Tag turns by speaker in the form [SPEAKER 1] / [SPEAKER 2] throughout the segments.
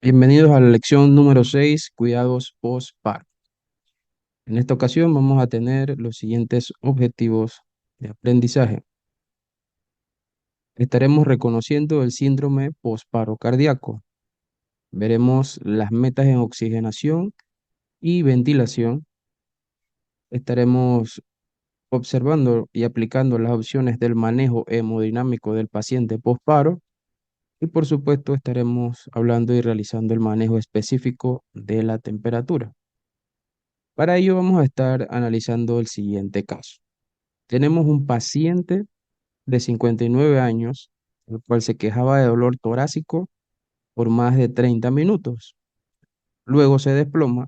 [SPEAKER 1] Bienvenidos a la lección número 6, cuidados postparto. En esta ocasión vamos a tener los siguientes objetivos de aprendizaje. Estaremos reconociendo el síndrome postparo cardíaco. Veremos las metas en oxigenación y ventilación. Estaremos observando y aplicando las opciones del manejo hemodinámico del paciente postparo. Y por supuesto estaremos hablando y realizando el manejo específico de la temperatura. Para ello vamos a estar analizando el siguiente caso. Tenemos un paciente de 59 años, el cual se quejaba de dolor torácico por más de 30 minutos. Luego se desploma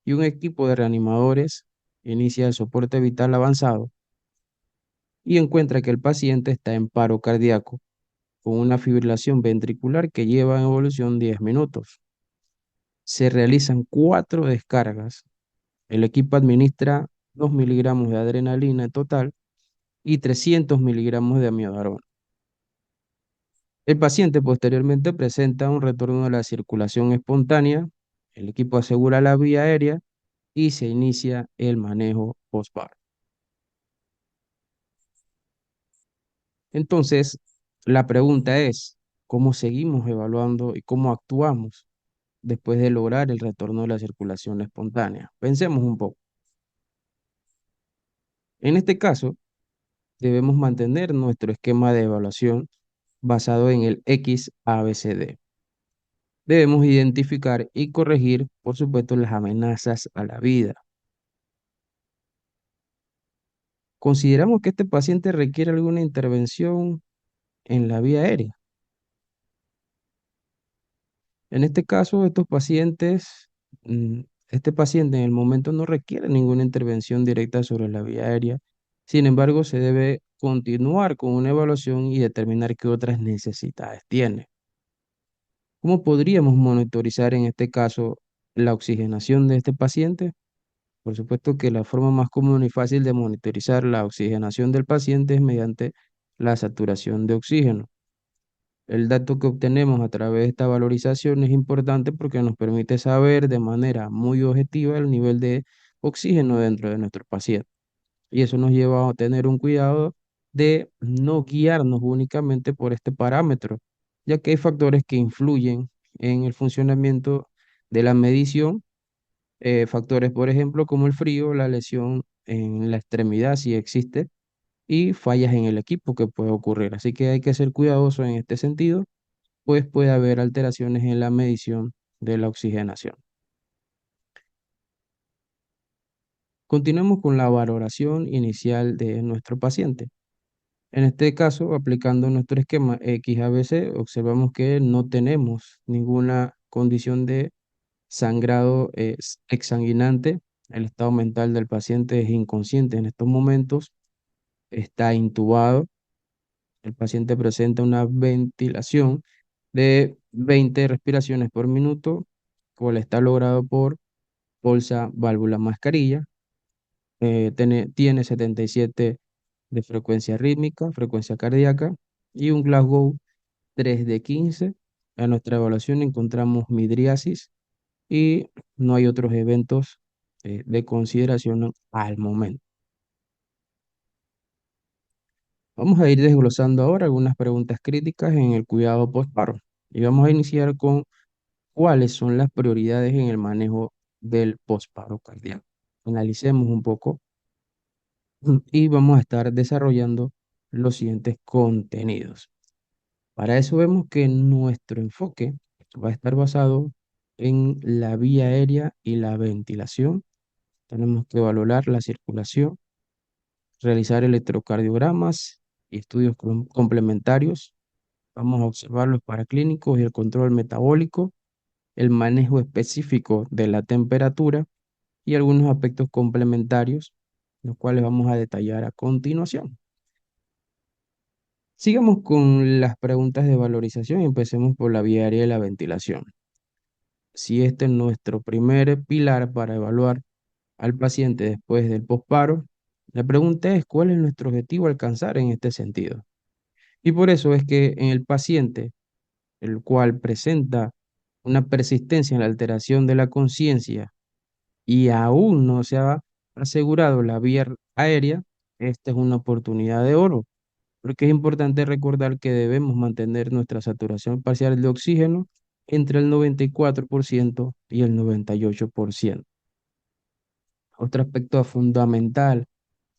[SPEAKER 1] y un equipo de reanimadores inicia el soporte vital avanzado y encuentra que el paciente está en paro cardíaco con una fibrilación ventricular que lleva en evolución 10 minutos. Se realizan 4 descargas. El equipo administra 2 miligramos de adrenalina en total y 300 miligramos de amiodarona. El paciente posteriormente presenta un retorno de la circulación espontánea, el equipo asegura la vía aérea y se inicia el manejo postparto. Entonces, la pregunta es, ¿cómo seguimos evaluando y cómo actuamos después de lograr el retorno de la circulación espontánea? Pensemos un poco. En este caso, debemos mantener nuestro esquema de evaluación basado en el XABCD. Debemos identificar y corregir, por supuesto, las amenazas a la vida. Consideramos que este paciente requiere alguna intervención en la vía aérea. En este caso, este paciente en el momento no requiere ninguna intervención directa sobre la vía aérea. Sin embargo, se debe continuar con una evaluación y determinar qué otras necesidades tiene. ¿Cómo podríamos monitorizar en este caso la oxigenación de este paciente? Por supuesto que la forma más común y fácil de monitorizar la oxigenación del paciente es mediante la saturación de oxígeno. El dato que obtenemos a través de esta valorización es importante porque nos permite saber de manera muy objetiva el nivel de oxígeno dentro de nuestro paciente. Y eso nos lleva a tener un cuidado de no guiarnos únicamente por este parámetro, ya que hay factores que influyen en el funcionamiento de la medición. Factores, por ejemplo, como el frío, la lesión en la extremidad, si existe, y fallas en el equipo que puede ocurrir. Así que hay que ser cuidadoso en este sentido, pues puede haber alteraciones en la medición de la oxigenación. Continuemos con la valoración inicial de nuestro paciente. En este caso, aplicando nuestro esquema XABC, observamos que no tenemos ninguna condición de sangrado exsanguinante. El estado mental del paciente es inconsciente en estos momentos, está intubado. El paciente presenta una ventilación de 20 respiraciones por minuto, cual está logrado por bolsa válvula mascarilla. Tiene 77 de frecuencia rítmica, frecuencia cardíaca y un Glasgow 3 de 15. En nuestra evaluación encontramos midriasis y no hay otros eventos de consideración al momento. Vamos a ir desglosando ahora algunas preguntas críticas en el cuidado postparo y vamos a iniciar con cuáles son las prioridades en el manejo del postparo cardíaco. Analicemos un poco y vamos a estar desarrollando los siguientes contenidos. Para eso vemos que nuestro enfoque va a estar basado en la vía aérea y la ventilación. Tenemos que valorar la circulación, realizar electrocardiogramas y estudios complementarios. Vamos a observar los paraclínicos y el control metabólico, el manejo específico de la temperatura y algunos aspectos complementarios, los cuales vamos a detallar a continuación. Sigamos con las preguntas de valorización y empecemos por la vía aérea y la ventilación. Si este es nuestro primer pilar para evaluar al paciente después del posparo, la pregunta es cuál es nuestro objetivo a alcanzar en este sentido. Y por eso es que en el paciente, el cual presenta una persistencia en la alteración de la conciencia y aún no se ha asegurado la vía aérea, esta es una oportunidad de oro, porque es importante recordar que debemos mantener nuestra saturación parcial de oxígeno entre el 94% y el 98%. Otro aspecto fundamental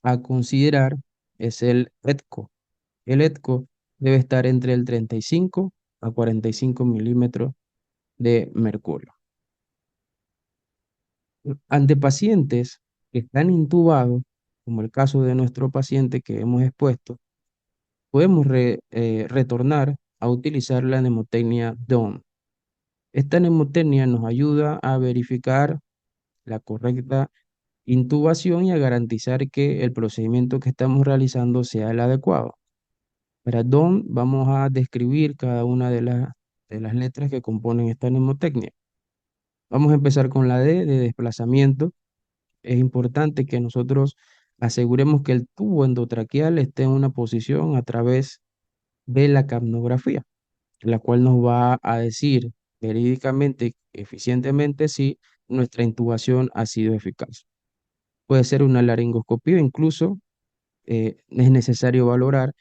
[SPEAKER 1] a considerar es el ETCO. El ETCO debe estar entre el 35 a 45 milímetros de mercurio. Ante pacientes que están intubados, como el caso de nuestro paciente que hemos expuesto, podemos retornar a utilizar la mnemotecnia DOM. Esta mnemotecnia nos ayuda a verificar la correcta intubación y a garantizar que el procedimiento que estamos realizando sea el adecuado. Para DOM vamos a describir cada una de las letras que componen esta mnemotecnia. Vamos a empezar con la D de desplazamiento. Es importante que nosotros aseguremos que el tubo endotraqueal esté en una posición a través de la capnografía, la cual nos va a decir verídicamente, eficientemente, si nuestra intubación ha sido eficaz. Puede ser una laringoscopía, incluso es necesario valorar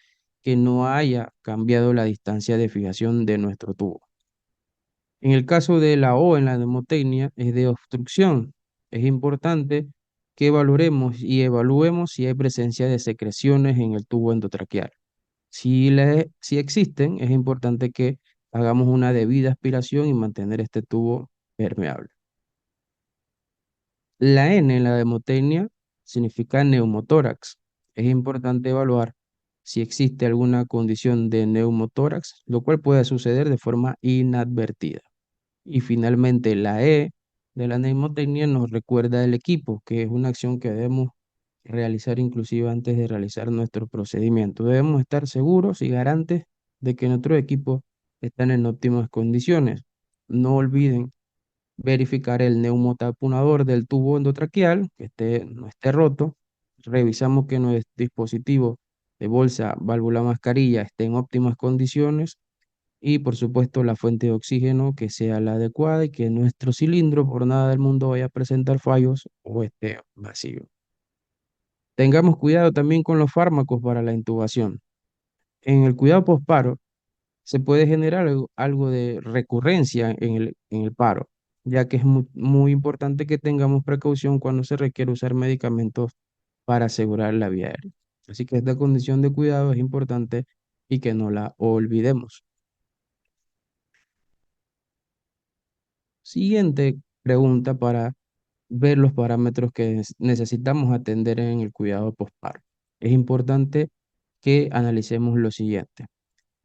[SPEAKER 1] que no haya cambiado la distancia de fijación de nuestro tubo. En el caso de la O en la mnemotecnia es de obstrucción. Es importante que valoremos y evaluemos si hay presencia de secreciones en el tubo endotraqueal. Si existen, es importante que hagamos una debida aspiración y mantener este tubo permeable. La N en la mnemotecnia significa neumotórax. Es importante evaluar si existe alguna condición de neumotórax, lo cual puede suceder de forma inadvertida. Y finalmente la E de la mnemotecnia nos recuerda el equipo, que es una acción que debemos realizar inclusive antes de realizar nuestro procedimiento. Debemos estar seguros y garantes de que nuestros equipos están en óptimas condiciones. No olviden verificar el neumotapunador del tubo endotraqueal, no esté roto. Revisamos que nuestro dispositivo de bolsa, válvula, mascarilla esté en óptimas condiciones y por supuesto la fuente de oxígeno que sea la adecuada y que nuestro cilindro por nada del mundo vaya a presentar fallos o esté vacío. Tengamos cuidado también con los fármacos para la intubación. En el cuidado postparo se puede generar algo de recurrencia en el paro, ya que es muy importante que tengamos precaución cuando se requiere usar medicamentos para asegurar la vía aérea. Así que esta condición de cuidado es importante y que no la olvidemos. Siguiente pregunta para ver los parámetros que necesitamos atender en el cuidado postparo. Es importante que analicemos lo siguiente.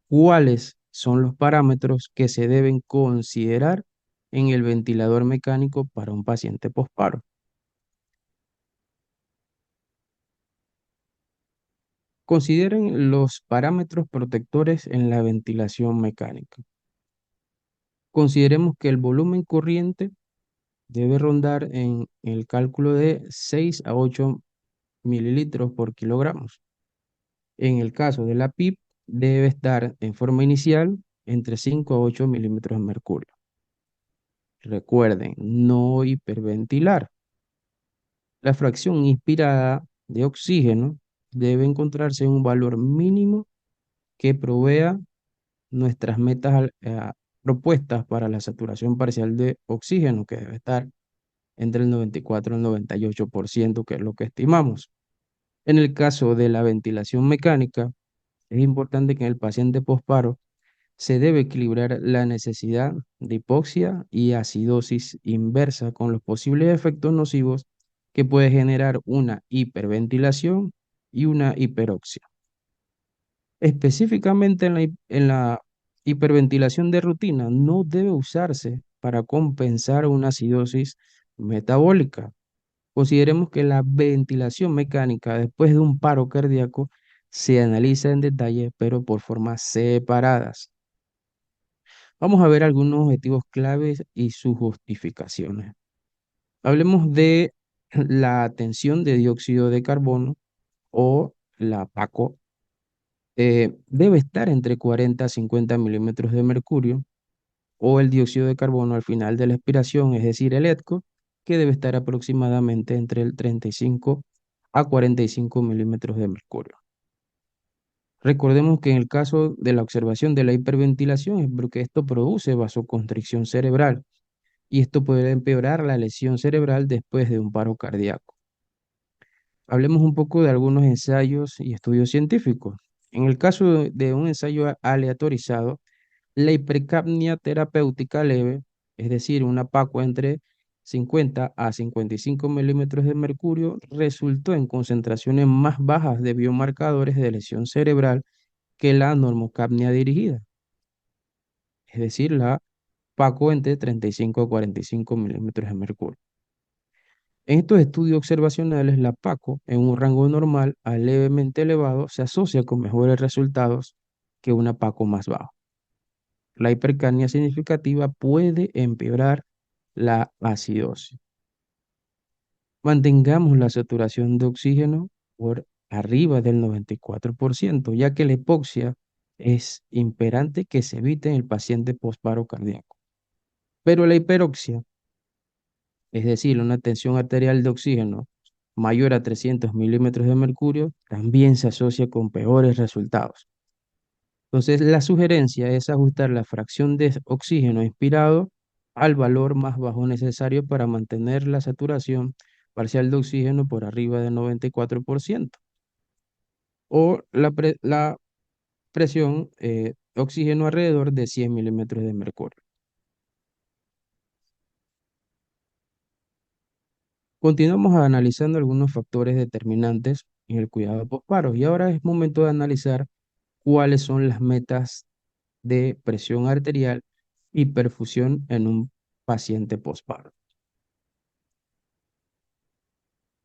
[SPEAKER 1] ¿Cuáles son los parámetros que se deben considerar en el ventilador mecánico para un paciente postparo? Consideren los parámetros protectores en la ventilación mecánica. Consideremos que el volumen corriente debe rondar en el cálculo de 6 a 8 mililitros por kilogramos. En el caso de la PIP, debe estar en forma inicial entre 5 a 8 milímetros de mercurio. Recuerden, no hiperventilar. La fracción inspirada de oxígeno debe encontrarse en un valor mínimo que provea nuestras metas propuestas para la saturación parcial de oxígeno, que debe estar entre el 94 y el 98%, que es lo que estimamos. En el caso de la ventilación mecánica, es importante que en el paciente posparo se debe equilibrar la necesidad de hipoxia y acidosis inversa con los posibles efectos nocivos que puede generar una hiperventilación y una hiperoxia. Específicamente en la hiperventilación de rutina no debe usarse para compensar una acidosis metabólica. Consideremos que la ventilación mecánica después de un paro cardíaco se analiza en detalle, pero por formas separadas. Vamos a ver algunos objetivos claves y sus justificaciones. Hablemos de la tensión de dióxido de carbono o la PACO. Debe estar entre 40 a 50 milímetros de mercurio. o el dióxido de carbono al final de la expiración, es decir, el ETCO, que debe estar aproximadamente entre el 35 a 45 milímetros de mercurio. Recordemos que en el caso de la observación de la hiperventilación es porque esto produce vasoconstricción cerebral y esto puede empeorar la lesión cerebral después de un paro cardíaco. Hablemos un poco de algunos ensayos y estudios científicos. En el caso de un ensayo aleatorizado, la hipercapnia terapéutica leve, es decir, una PACO entre 50 a 55 milímetros de mercurio, resultó en concentraciones más bajas de biomarcadores de lesión cerebral que la normocapnia dirigida, es decir, la PACO entre 35 a 45 milímetros de mercurio. En estos estudios observacionales, la PACO en un rango normal a levemente elevado se asocia con mejores resultados que una PACO más baja. La hipercapnia significativa puede empeorar la acidosis. Mantengamos la saturación de oxígeno por arriba del 94%, ya que la hipoxia es imperante que se evite en el paciente postparo cardíaco. Pero la hiperoxia, es decir, una tensión arterial de oxígeno mayor a 300 milímetros de mercurio, también se asocia con peores resultados. Entonces, la sugerencia es ajustar la fracción de oxígeno inspirado al valor más bajo necesario para mantener la saturación parcial de oxígeno por arriba del 94% o la presión oxígeno alrededor de 100 milímetros de mercurio. Continuamos analizando algunos factores determinantes en el cuidado postparo y ahora es momento de analizar cuáles son las metas de presión arterial y perfusión en un paciente postparo.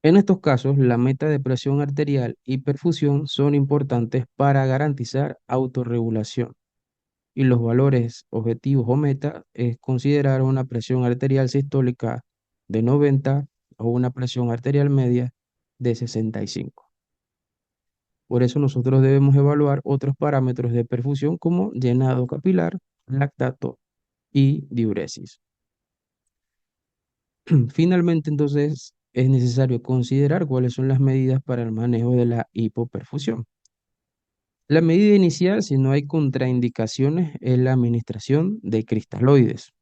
[SPEAKER 1] En estos casos, la meta de presión arterial y perfusión son importantes para garantizar autorregulación y los valores objetivos o meta es considerar una presión arterial sistólica de 90 o una presión arterial media de 65. Por eso nosotros debemos evaluar otros parámetros de perfusión como llenado capilar, lactato y diuresis. Finalmente, entonces, es necesario considerar cuáles son las medidas para el manejo de la hipoperfusión. La medida inicial, si no hay contraindicaciones, es la administración de cristaloides.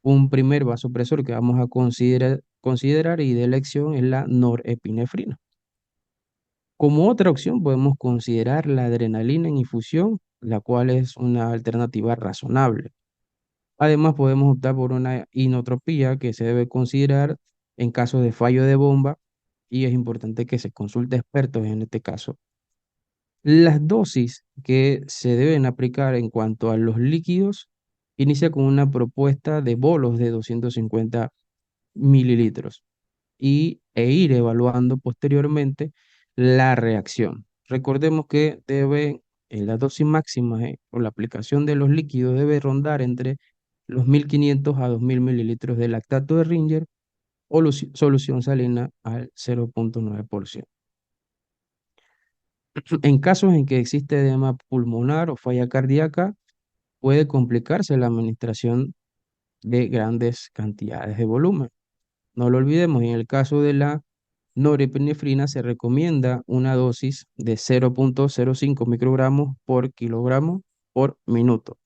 [SPEAKER 1] Un primer vasopresor que vamos a considerar y de elección es la norepinefrina. Como otra opción podemos considerar la adrenalina en infusión, la cual es una alternativa razonable. Además, podemos optar por una inotropía que se debe considerar en caso de fallo de bomba y es importante que se consulte expertos en este caso. Las dosis que se deben aplicar en cuanto a los líquidos inicia con una propuesta de bolos de 250 mililitros e ir evaluando posteriormente la reacción. Recordemos que la dosis máxima o la aplicación de los líquidos debe rondar entre los 1500 a 2000 mililitros de lactato de Ringer o solución salina al 0,9%. En casos en que existe edema pulmonar o falla cardíaca, puede complicarse la administración de grandes cantidades de volumen. No lo olvidemos, en el caso de la norepinefrina se recomienda una dosis de 0,05 microgramos por kilogramo por minuto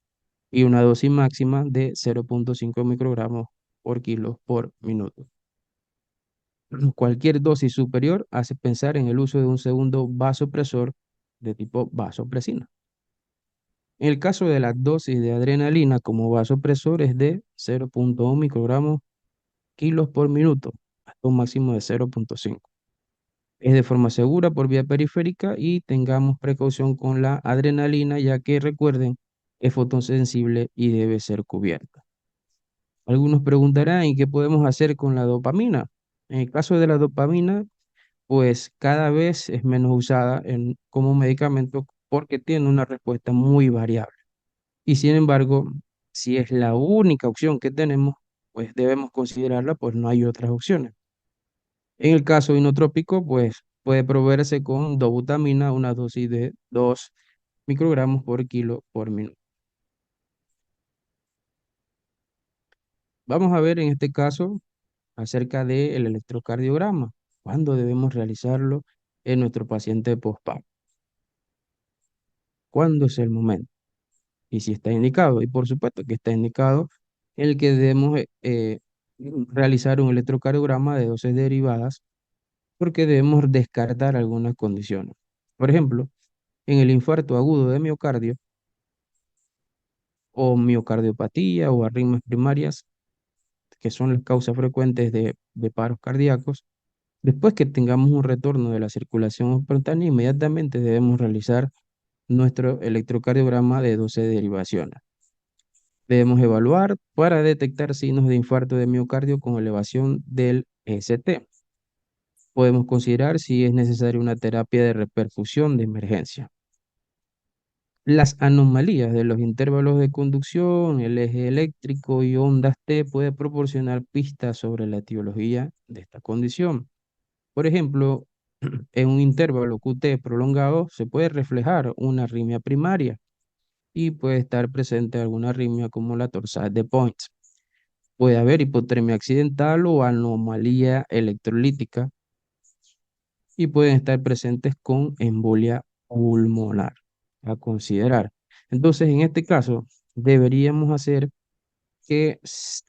[SPEAKER 1] y una dosis máxima de 0,5 microgramos por kilo por minuto. Cualquier dosis superior hace pensar en el uso de un segundo vasopresor de tipo vasopresina. En el caso de la dosis de adrenalina como vasopresor es de 0,1 microgramos kilos por minuto hasta un máximo de 0,5. Es de forma segura por vía periférica y tengamos precaución con la adrenalina, ya que recuerden, es fotosensible y debe ser cubierta. Algunos preguntarán, ¿y qué podemos hacer con la dopamina? En el caso de la dopamina, pues cada vez es menos usada como medicamento porque tiene una respuesta muy variable. Y sin embargo, si es la única opción que tenemos, pues debemos considerarla, pues no hay otras opciones. En el caso inotrópico, pues puede proveerse con dobutamina, una dosis de 2 microgramos por kilo por minuto. Vamos a ver en este caso acerca del electrocardiograma. ¿Cuándo debemos realizarlo en nuestro paciente postparo? ¿Cuándo es el momento? Y si está indicado. Y por supuesto que está indicado el que debemos realizar un electrocardiograma de dosis derivadas porque debemos descartar algunas condiciones. Por ejemplo, en el infarto agudo de miocardio o miocardiopatía o arritmias primarias, que son las causas frecuentes de paros cardíacos, después que tengamos un retorno de la circulación espontánea, inmediatamente debemos realizar nuestro electrocardiograma de 12 derivaciones. Debemos evaluar para detectar signos de infarto de miocardio con elevación del ST. Podemos considerar si es necesaria una terapia de reperfusión de emergencia. Las anomalías de los intervalos de conducción, el eje eléctrico y ondas T puede proporcionar pistas sobre la etiología de esta condición. Por ejemplo, en un intervalo QT prolongado se puede reflejar una arritmia primaria y puede estar presente alguna arritmia como la torsade de Points. Puede haber hipotermia accidental o anomalía electrolítica y pueden estar presentes con embolia pulmonar a considerar. Entonces, en este caso, deberíamos hacer ¿qué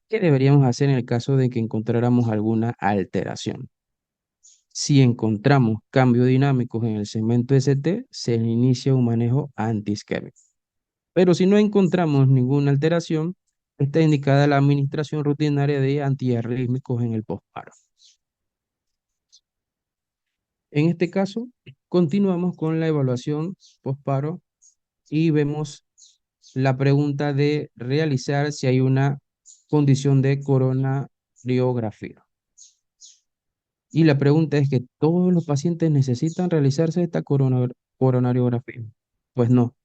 [SPEAKER 1] deberíamos hacer en el caso de que encontráramos alguna alteración? Si encontramos cambios dinámicos en el segmento ST, se le inicia un manejo antiisquémico. Pero si no encontramos ninguna alteración, está indicada la administración rutinaria de antiarrítmicos en el postparo. En este caso, continuamos con la evaluación postparo y vemos la pregunta de realizar si hay una condición de coronariografía. Y la pregunta es que todos los pacientes necesitan realizarse esta coronariografía. Pues no,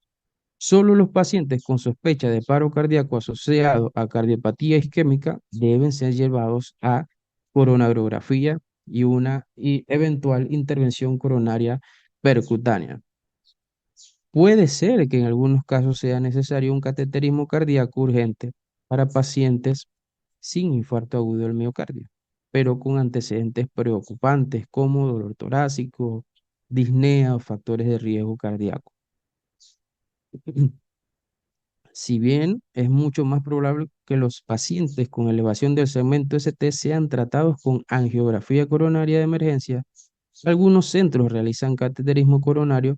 [SPEAKER 1] solo los pacientes con sospecha de paro cardíaco asociado a cardiopatía isquémica deben ser llevados a coronariografía y una eventual intervención coronaria percutánea. Puede ser que en algunos casos sea necesario un cateterismo cardíaco urgente para pacientes sin infarto agudo del miocardio, pero con antecedentes preocupantes como dolor torácico, disnea o factores de riesgo cardíaco. Si bien es mucho más probable que los pacientes con elevación del segmento ST sean tratados con angiografía coronaria de emergencia, algunos centros realizan cateterismo coronario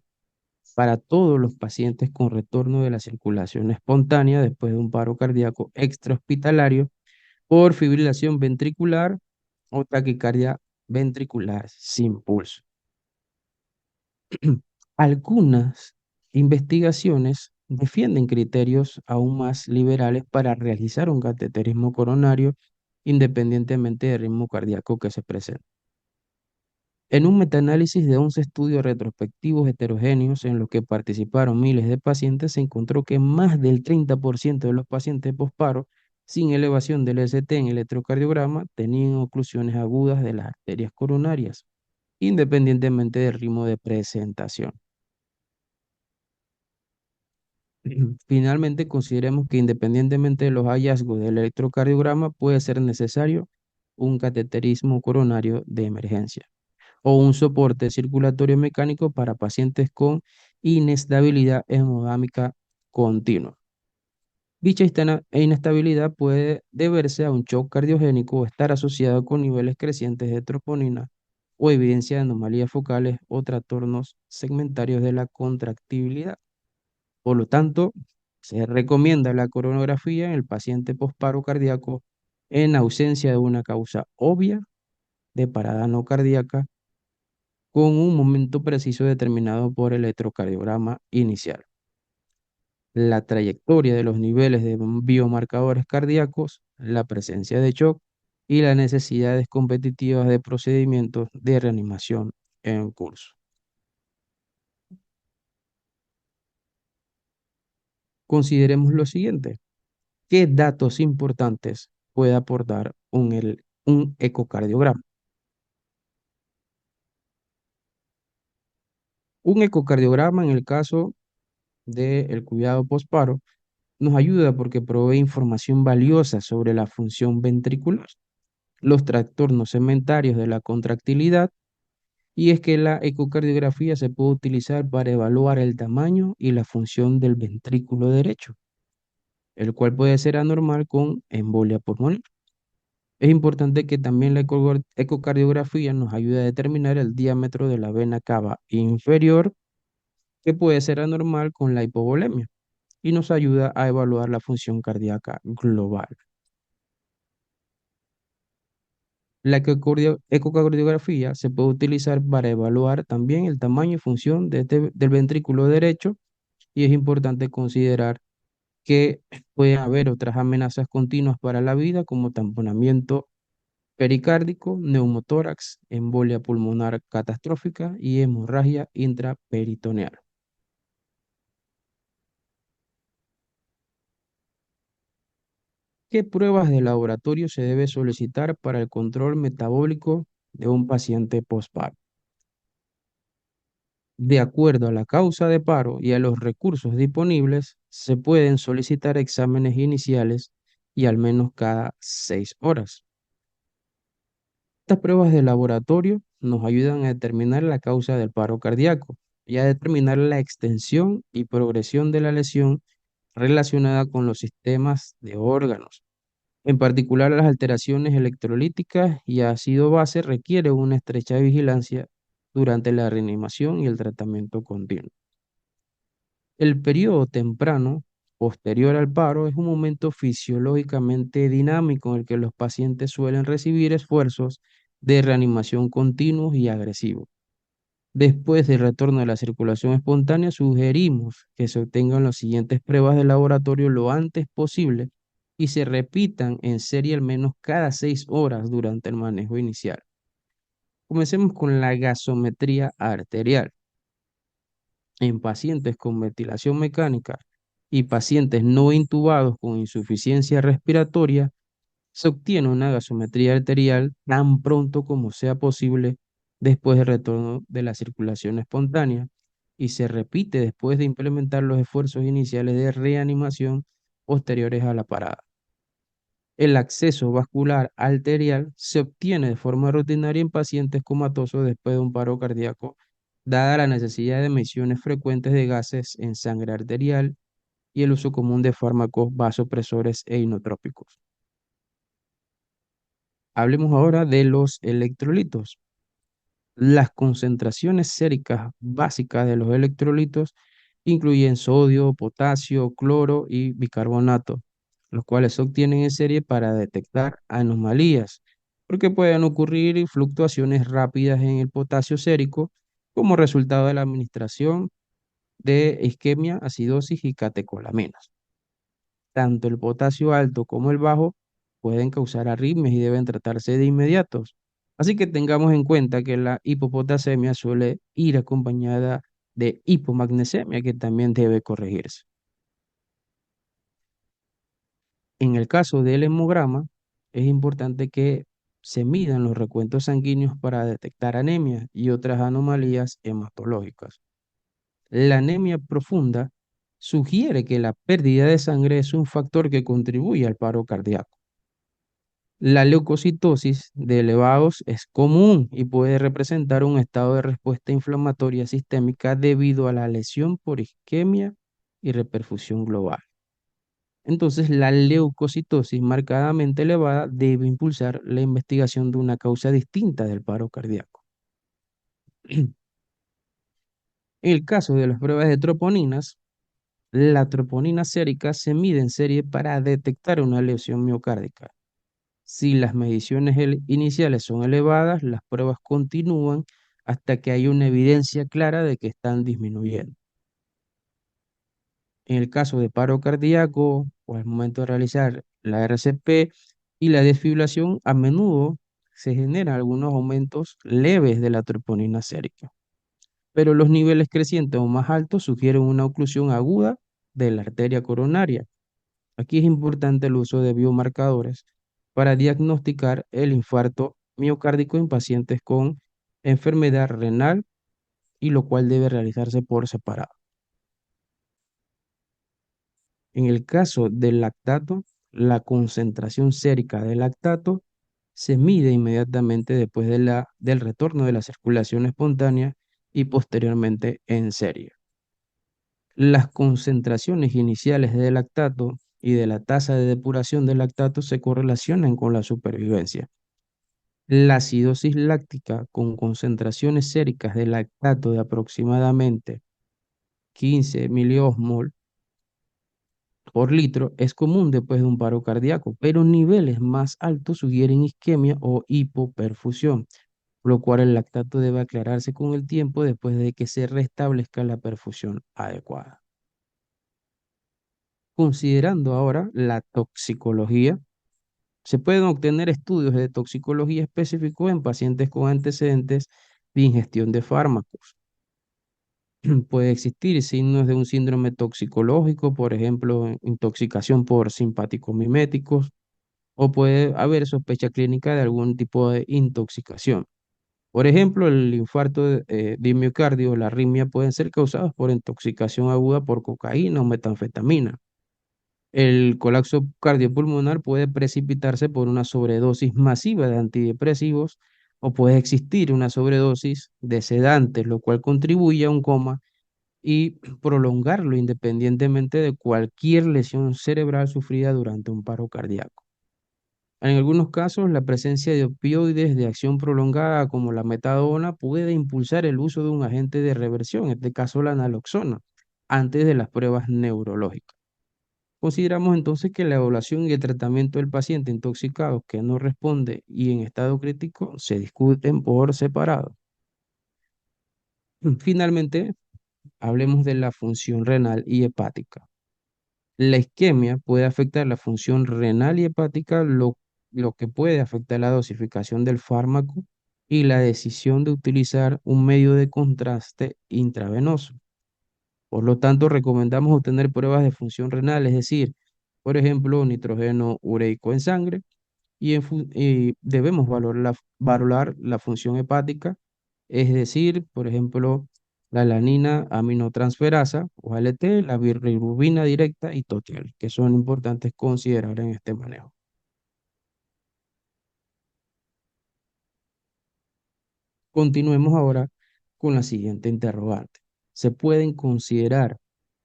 [SPEAKER 1] para todos los pacientes con retorno de la circulación espontánea después de un paro cardíaco extrahospitalario por fibrilación ventricular o taquicardia ventricular sin pulso. Algunas investigaciones defienden criterios aún más liberales para realizar un cateterismo coronario independientemente del ritmo cardíaco que se presente. En un metaanálisis de 11 estudios retrospectivos heterogéneos en los que participaron miles de pacientes, se encontró que más del 30% de los pacientes posparo sin elevación del ST en electrocardiograma tenían oclusiones agudas de las arterias coronarias, independientemente del ritmo de presentación. Finalmente, consideremos que independientemente de los hallazgos del electrocardiograma, puede ser necesario un cateterismo coronario de emergencia o un soporte circulatorio mecánico para pacientes con inestabilidad hemodinámica continua. Dicha inestabilidad puede deberse a un shock cardiogénico o estar asociado con niveles crecientes de troponina o evidencia de anomalías focales o trastornos segmentarios de la contractibilidad. Por lo tanto, se recomienda la coronografía en el paciente posparo cardíaco en ausencia de una causa obvia de parada no cardíaca con un momento preciso determinado por el electrocardiograma inicial. La trayectoria de los niveles de biomarcadores cardíacos, la presencia de shock y las necesidades competitivas de procedimientos de reanimación en curso. Consideremos lo siguiente. ¿Qué datos importantes puede aportar un ecocardiograma? Un ecocardiograma en el caso del cuidado postparo Nos ayuda porque provee información valiosa sobre la función ventricular, los trastornos segmentarios de la contractilidad, y es que la ecocardiografía se puede utilizar para evaluar el tamaño y la función del ventrículo derecho, el cual puede ser anormal con embolia pulmonar. Es importante que también la ecocardiografía nos ayude a determinar el diámetro de la vena cava inferior, que puede ser anormal con la hipovolemia, y nos ayuda a evaluar la función cardíaca global. La ecocardiografía se puede utilizar para evaluar también el tamaño y función del ventrículo derecho, y es importante considerar que puede haber otras amenazas continuas para la vida como tamponamiento pericárdico, neumotórax, embolia pulmonar catastrófica y hemorragia intraperitoneal. ¿Qué pruebas de laboratorio se debe solicitar para el control metabólico de un paciente postparo? De acuerdo a la causa de paro y a los recursos disponibles, se pueden solicitar exámenes iniciales y al menos cada 6 horas. Estas pruebas de laboratorio nos ayudan a determinar la causa del paro cardíaco y a determinar la extensión y progresión de la lesión relacionada con los sistemas de órganos. En particular, las alteraciones electrolíticas y ácido base requieren una estrecha vigilancia durante la reanimación y el tratamiento continuo. El periodo temprano, posterior al paro, es un momento fisiológicamente dinámico en el que los pacientes suelen recibir esfuerzos de reanimación continuos y agresivos. Después del retorno de la circulación espontánea, sugerimos que se obtengan las siguientes pruebas de laboratorio lo antes posible y se repitan en serie al menos cada 6 horas durante el manejo inicial. Comencemos con la gasometría arterial. En pacientes con ventilación mecánica y pacientes no intubados con insuficiencia respiratoria, se obtiene una gasometría arterial tan pronto como sea posible después del retorno de la circulación espontánea y se repite después de implementar los esfuerzos iniciales de reanimación posteriores a la parada. El acceso vascular arterial se obtiene de forma rutinaria en pacientes comatosos después de un paro cardíaco, dada la necesidad de emisiones frecuentes de gases en sangre arterial y el uso común de fármacos vasopresores e inotrópicos. Hablemos ahora de los electrolitos. Las concentraciones séricas básicas de los electrolitos incluyen sodio, potasio, cloro y bicarbonato, los cuales se obtienen en serie para detectar anomalías, porque pueden ocurrir fluctuaciones rápidas en el potasio sérico como resultado de la administración de isquemia, acidosis y catecolaminas. Tanto el potasio alto como el bajo pueden causar arritmias y deben tratarse de inmediato. Así que tengamos en cuenta que la hipopotasemia suele ir acompañada de hipomagnesemia, que también debe corregirse. En el caso del hemograma, es importante que se midan los recuentos sanguíneos para detectar anemia y otras anomalías hematológicas. La anemia profunda sugiere que la pérdida de sangre es un factor que contribuye al paro cardíaco. La leucocitosis de elevados es común y puede representar un estado de respuesta inflamatoria sistémica debido a la lesión por isquemia y reperfusión global. Entonces, la leucocitosis marcadamente elevada debe impulsar la investigación de una causa distinta del paro cardíaco. En el caso de las pruebas de troponinas, la troponina sérica se mide en serie para detectar una lesión miocárdica. Si las mediciones iniciales son elevadas, las pruebas continúan hasta que hay una evidencia clara de que están disminuyendo. En el caso de paro cardíaco o al momento de realizar la RCP y la desfibrilación, a menudo se generan algunos aumentos leves de la troponina sérica, pero los niveles crecientes o más altos sugieren una oclusión aguda de la arteria coronaria. Aquí es importante el uso de biomarcadores para diagnosticar el infarto miocárdico en pacientes con enfermedad renal, y lo cual debe realizarse por separado. En el caso del lactato, la concentración sérica del lactato se mide inmediatamente después del retorno de la circulación espontánea y posteriormente en serie. Las concentraciones iniciales de lactato y de la tasa de depuración del lactato se correlacionan con la supervivencia. La acidosis láctica con concentraciones séricas de lactato de aproximadamente 15 miliosmol por litro es común después de un paro cardíaco, pero niveles más altos sugieren isquemia o hipoperfusión, por lo cual el lactato debe aclararse con el tiempo después de que se restablezca la perfusión adecuada. Considerando ahora la toxicología, se pueden obtener estudios de toxicología específicos en pacientes con antecedentes de ingestión de fármacos. Puede existir signos de un síndrome toxicológico, por ejemplo, intoxicación por simpáticos miméticos, o puede haber sospecha clínica de algún tipo de intoxicación. Por ejemplo, el infarto de miocardio o la arritmia pueden ser causados por intoxicación aguda por cocaína o metanfetamina. El colapso cardiopulmonar puede precipitarse por una sobredosis masiva de antidepresivos o puede existir una sobredosis de sedantes, lo cual contribuye a un coma y prolongarlo independientemente de cualquier lesión cerebral sufrida durante un paro cardíaco. En algunos casos, la presencia de opioides de acción prolongada como la metadona puede impulsar el uso de un agente de reversión, en este caso la naloxona, antes de las pruebas neurológicas. Consideramos entonces que la evaluación y el tratamiento del paciente intoxicado que no responde y en estado crítico se discuten por separado. Finalmente, hablemos de la función renal y hepática. La isquemia puede afectar la función renal y hepática, lo que puede afectar la dosificación del fármaco y la decisión de utilizar un medio de contraste intravenoso. Por lo tanto, recomendamos obtener pruebas de función renal, es decir, por ejemplo, nitrógeno ureico en sangre, y debemos valorar la función hepática, es decir, por ejemplo, la alanina aminotransferasa o ALT, la bilirrubina directa y total, que son importantes considerar en este manejo. Continuemos ahora con la siguiente interrogante. ¿Se pueden considerar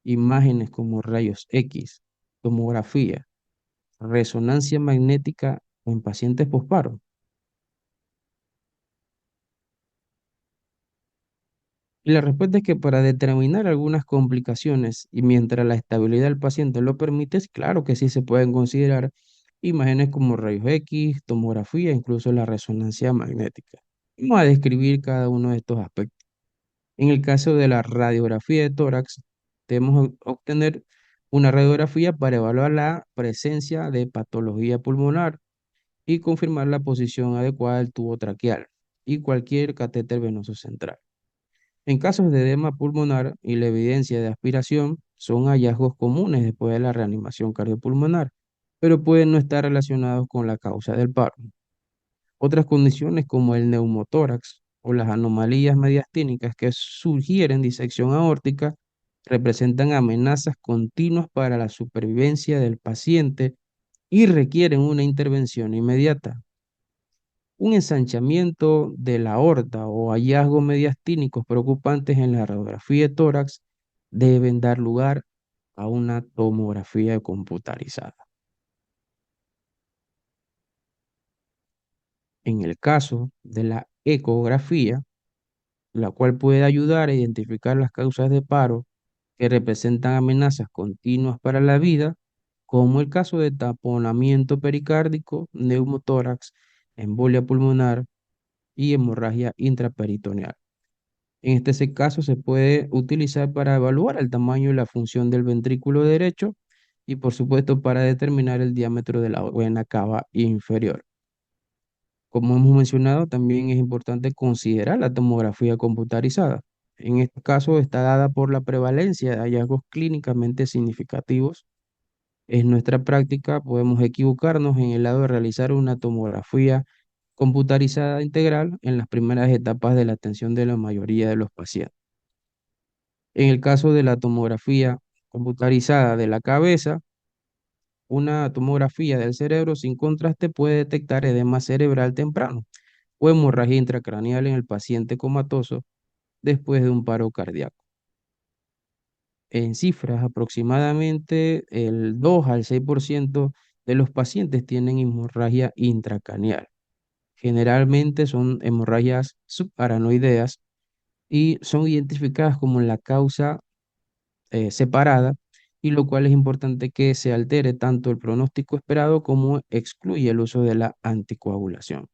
[SPEAKER 1] imágenes como rayos X, tomografía, resonancia magnética en pacientes posparo? Y la respuesta es que para determinar algunas complicaciones y mientras la estabilidad del paciente lo permite, es claro que sí se pueden considerar imágenes como rayos X, tomografía, incluso la resonancia magnética. Vamos a describir cada uno de estos aspectos. En el caso de la radiografía de tórax, debemos obtener una radiografía para evaluar la presencia de patología pulmonar y confirmar la posición adecuada del tubo traqueal y cualquier catéter venoso central. En casos de edema pulmonar y la evidencia de aspiración son hallazgos comunes después de la reanimación cardiopulmonar, pero pueden no estar relacionados con la causa del paro. Otras condiciones como el neumotórax o las anomalías mediastínicas que sugieren disección aórtica representan amenazas continuas para la supervivencia del paciente y requieren una intervención inmediata. Un ensanchamiento de la aorta o hallazgos mediastínicos preocupantes en la radiografía de tórax deben dar lugar a una tomografía computarizada. En el caso de la ecografía, la cual puede ayudar a identificar las causas de paro que representan amenazas continuas para la vida, como el caso de taponamiento pericárdico, neumotórax, embolia pulmonar y hemorragia intraperitoneal. En este caso se puede utilizar para evaluar el tamaño y la función del ventrículo derecho y por supuesto para determinar el diámetro de la vena cava inferior. Como hemos mencionado, también es importante considerar la tomografía computarizada. En este caso está dada por la prevalencia de hallazgos clínicamente significativos. En nuestra práctica podemos equivocarnos en el lado de realizar una tomografía computarizada integral en las primeras etapas de la atención de la mayoría de los pacientes. En el caso de la tomografía computarizada de la cabeza, una tomografía del cerebro sin contraste puede detectar edema cerebral temprano o hemorragia intracraneal en el paciente comatoso después de un paro cardíaco. En cifras, aproximadamente el 2 al 6% de los pacientes tienen hemorragia intracraneal. Generalmente son hemorragias subaranoideas y son identificadas como la causa separada, y lo cual es importante que se altere tanto el pronóstico esperado como excluye el uso de la anticoagulación.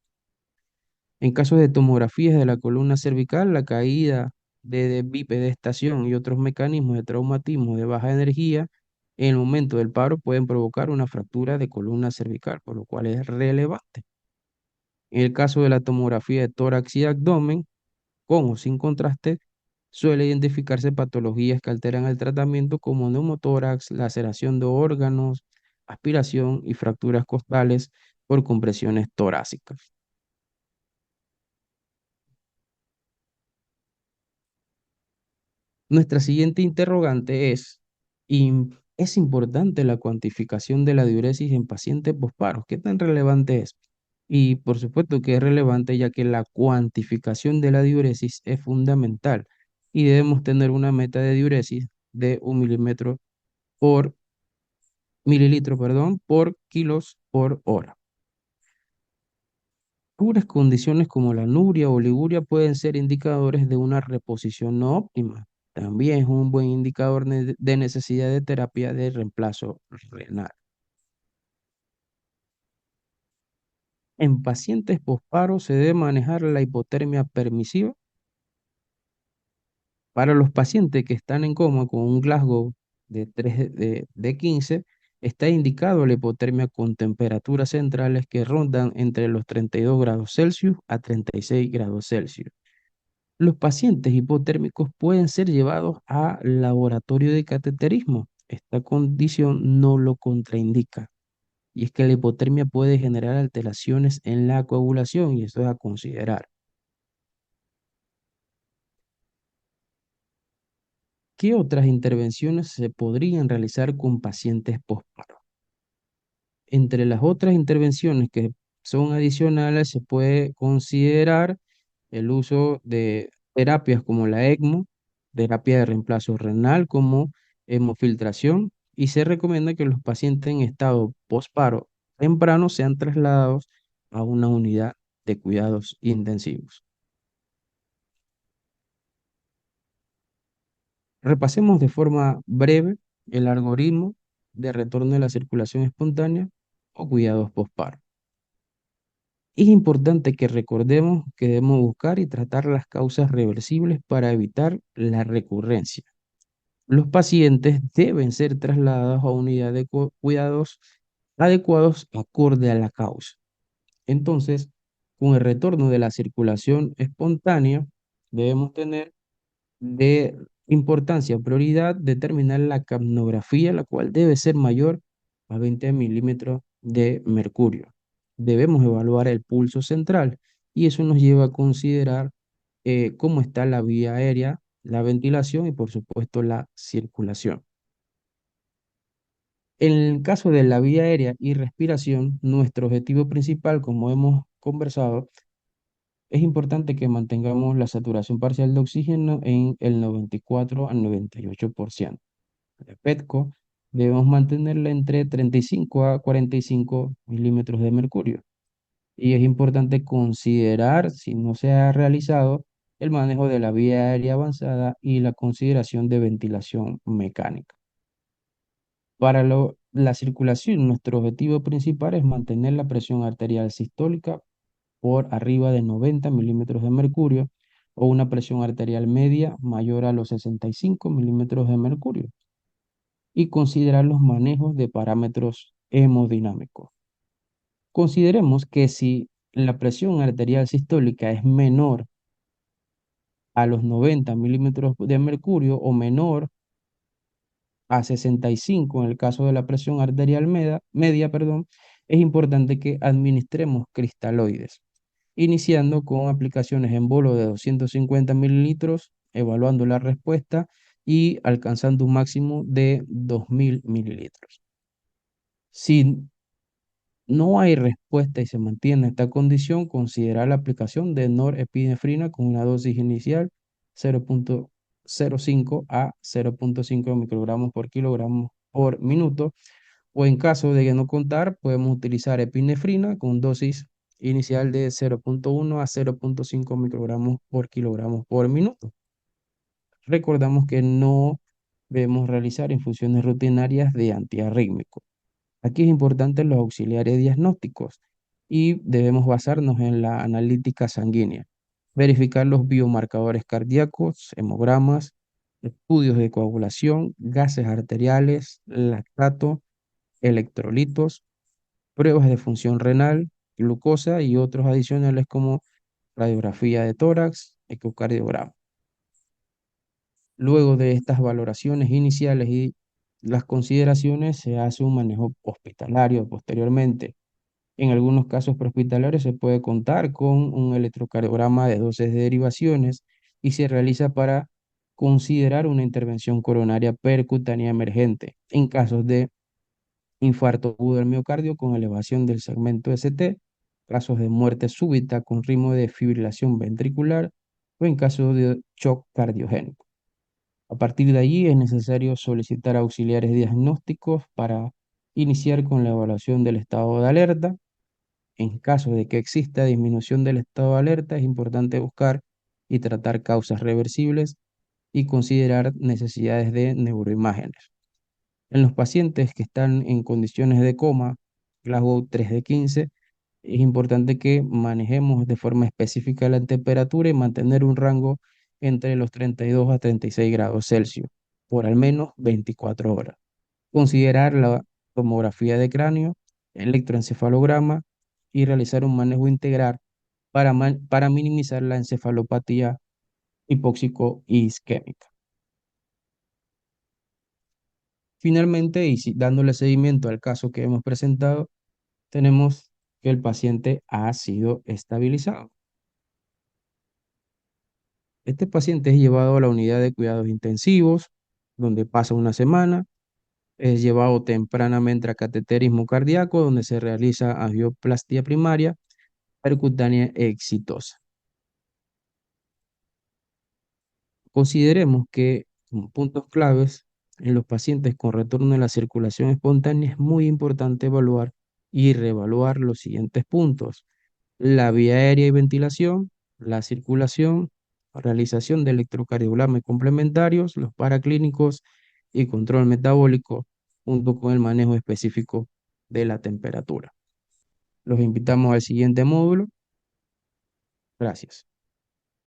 [SPEAKER 1] En casos de tomografías de la columna cervical, la caída de bipedestación y otros mecanismos de traumatismo de baja energía en el momento del paro pueden provocar una fractura de columna cervical, por lo cual es relevante. En el caso de la tomografía de tórax y abdomen, con o sin contraste, suele identificarse patologías que alteran el tratamiento como neumotórax, laceración de órganos, aspiración y fracturas costales por compresiones torácicas. Nuestra siguiente interrogante es, ¿es importante la cuantificación de la diuresis en pacientes posparos? ¿Qué tan relevante es? Y por supuesto que es relevante ya que la cuantificación de la diuresis es fundamental y debemos tener una meta de diuresis de 1 por mililitro, perdón, por kilos por hora. Algunas condiciones como la anuria o oliguria pueden ser indicadores de una reposición no óptima. También es un buen indicador de necesidad de terapia de reemplazo renal. En pacientes posparo se debe manejar la hipotermia permisiva. Para los pacientes que están en coma con un Glasgow de 3 de 15, está indicado la hipotermia con temperaturas centrales que rondan entre los 32 grados Celsius a 36 grados Celsius. Los pacientes hipotérmicos pueden ser llevados a laboratorio de cateterismo. Esta condición no lo contraindica. Y es que la hipotermia puede generar alteraciones en la coagulación y eso es a considerar. ¿Qué otras intervenciones se podrían realizar con pacientes postparo? Entre las otras intervenciones que son adicionales se puede considerar el uso de terapias como la ECMO, terapia de reemplazo renal como hemofiltración, y se recomienda que los pacientes en estado postparo temprano sean trasladados a una unidad de cuidados intensivos. Repasemos de forma breve el algoritmo de retorno de la circulación espontánea o cuidados postparo. Es importante que recordemos que debemos buscar y tratar las causas reversibles para evitar la recurrencia. Los pacientes deben ser trasladados a unidades de cuidados adecuados acorde a la causa. Entonces, con el retorno de la circulación espontánea, debemos tener de importancia, prioridad, determinar la capnografía, la cual debe ser mayor a 20 milímetros de mercurio. Debemos evaluar el pulso central y eso nos lleva a considerar cómo está la vía aérea, la ventilación y por supuesto la circulación. En el caso de la vía aérea y respiración, nuestro objetivo principal, como hemos conversado, es importante que mantengamos la saturación parcial de oxígeno en el 94 al 98%. De PETCO debemos mantenerla entre 35 a 45 milímetros de mercurio. Y es importante considerar, si no se ha realizado, el manejo de la vía aérea avanzada y la consideración de ventilación mecánica. Para la circulación, nuestro objetivo principal es mantener la presión arterial sistólica por arriba de 90 milímetros de mercurio o una presión arterial media mayor a los 65 milímetros de mercurio y considerar los manejos de parámetros hemodinámicos. Consideremos que si la presión arterial sistólica es menor a los 90 milímetros de mercurio o menor a 65 en el caso de la presión arterial media, perdón, es importante que administremos cristaloides, iniciando con aplicaciones en bolo de 250 mililitros, evaluando la respuesta y alcanzando un máximo de 2.000 mililitros. Si no hay respuesta y se mantiene esta condición, considera la aplicación de norepinefrina con una dosis inicial 0,05 a 0,5 microgramos por kilogramo por minuto, o en caso de que no contar, podemos utilizar epinefrina con dosis inicial de 0,1 a 0,5 microgramos por kilogramo por minuto. Recordamos que no debemos realizar infusiones rutinarias de antiarrítmicos. Aquí es importante los auxiliares diagnósticos y debemos basarnos en la analítica sanguínea, verificar los biomarcadores cardíacos, hemogramas, estudios de coagulación, gases arteriales, lactato, electrolitos, pruebas de función renal, glucosa y otros adicionales como radiografía de tórax, ecocardiograma. Luego de estas valoraciones iniciales y las consideraciones, se hace un manejo hospitalario posteriormente. En algunos casos prehospitalarios se puede contar con un electrocardiograma de dosis de derivaciones y se realiza para considerar una intervención coronaria percutánea emergente en casos de infarto agudo del miocardio con elevación del segmento ST, casos de muerte súbita con ritmo de fibrilación ventricular o en caso de shock cardiogénico. A partir de allí es necesario solicitar auxiliares diagnósticos para iniciar con la evaluación del estado de alerta. En caso de que exista disminución del estado de alerta, es importante buscar y tratar causas reversibles y considerar necesidades de neuroimágenes. En los pacientes que están en condiciones de coma, Glasgow 3 de 15, es importante que manejemos de forma específica la temperatura y mantener un rango entre los 32 a 36 grados Celsius por al menos 24 horas. Considerar la tomografía de cráneo, electroencefalograma y realizar un manejo integral para minimizar la encefalopatía hipóxico-isquémica. Finalmente, dándole seguimiento al caso que hemos presentado, tenemos que el paciente ha sido estabilizado. Este paciente es llevado a la unidad de cuidados intensivos, donde pasa una semana. Es llevado tempranamente a cateterismo cardíaco, donde se realiza angioplastia primaria percutánea exitosa. Consideremos que como puntos claves en los pacientes con retorno de la circulación espontánea es muy importante evaluar y reevaluar los siguientes puntos: la vía aérea y ventilación, la circulación, realización de electrocardiogramas complementarios, los paraclínicos y control metabólico, junto con el manejo específico de la temperatura. Los invitamos al siguiente módulo. Gracias.